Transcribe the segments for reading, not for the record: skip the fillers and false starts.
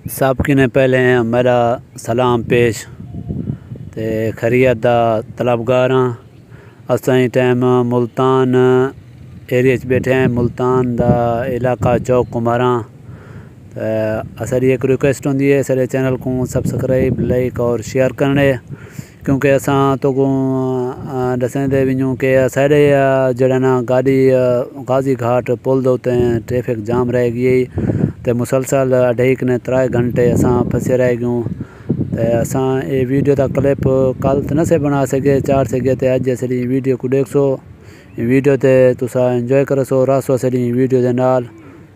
सब कि ने पहले मेरा सलाम पेश ते खैरियत दा तलबगार हाँ। असां टाइम मुल्तान एरिया बैठे हैं, मुल्तान दा इलाका चौक कुमारा। असारी एक रिक्वेस्ट होंदी है सारे चैनल को सब्सक्राइब लाइक और शेयर करने, क्योंकि असां तो को दसेंदे वञूं कि सारे जड़ा ना गाड़ी गाजी घाट पुल दे उत्ते ट्रैफिक जाम रह गई तो मुसलसल 2.5 ने 3 घंटे असां फंसे रह गयूं। तो असां ये वीडियो का क्लिप कल तो न से बना सके चार सके तो अज असली वीडियो को देखो। वीडियो ते तुसा एंजॉय करसो रासो असली वीडियो के नाल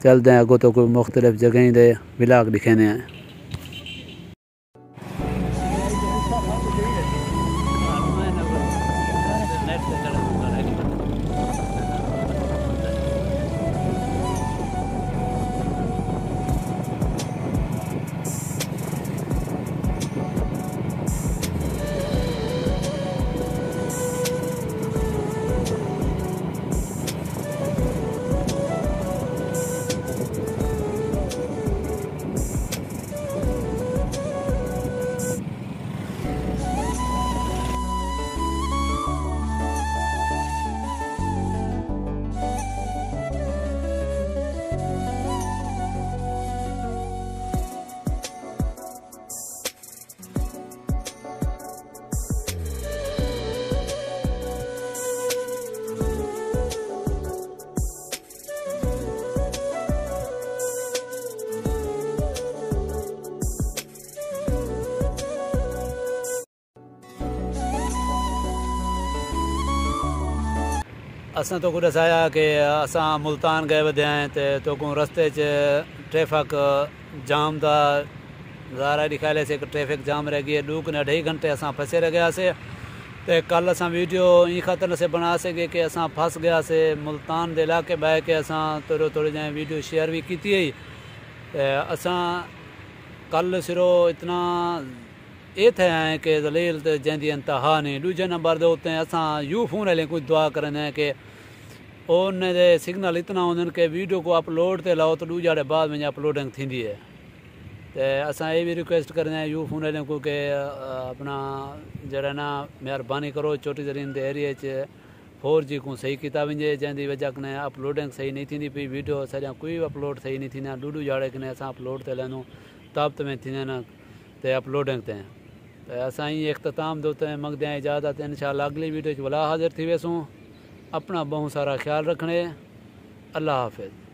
चलते हैं अगो तो कोई मुख्तलिफ जगह दे व्लॉग दिखाने हैं। असां तो को दसाया कि असां मुल्तान गए वधे हैं तो को रस्ते च ट्रैफिक जाम का नज़ारा दिखाए से ट्रैफिक जाम रह गई 2.5 घंटे असां फंसे रह गया से। तो कल असां वीडियो ई खातर से बना सके कि असां फंस गया से मुल्तान के इलाके बह के असां थोड़ी जहाँ वीडियो शेयर भी की हुई। असां कल सिरो इतना ये थे हैं कि दलील तो जैसी इंतहा नहीं। दूजे नंबर के उत्ते असां यू फोन वाले कुछ दुआ करें हैं कि उन्हें सिग्नल इतना होंगे कि वीडियो को अपलोड ते लाओ तो दूजे बाद में अपलोडिंग थी है। तो असां ये भी रिक्वेस्ट करें हैं यू फोन वाले को कि अपना जरा ना मेहरबानी करो छोटी जरीन एरिया 4G को सही किया वजे, जैसी वजह कने अपलोडिंग सही नहीं थी पी वीडियो सजा कोई अपलोड सही नहीं थी डूडू जाड़े कने असां अपलोड ते लेनो ताब्त में थी न ते अपलोडिंग ते। तो असां ही इख्तिताम दोते मंगते हैं इजाज़त। इंशाअल्लाह अगली वीडियो वला हाजिर थी वैसूँ। अपना बहुत सारा ख्याल रखने। अल्लाह हाफिज़।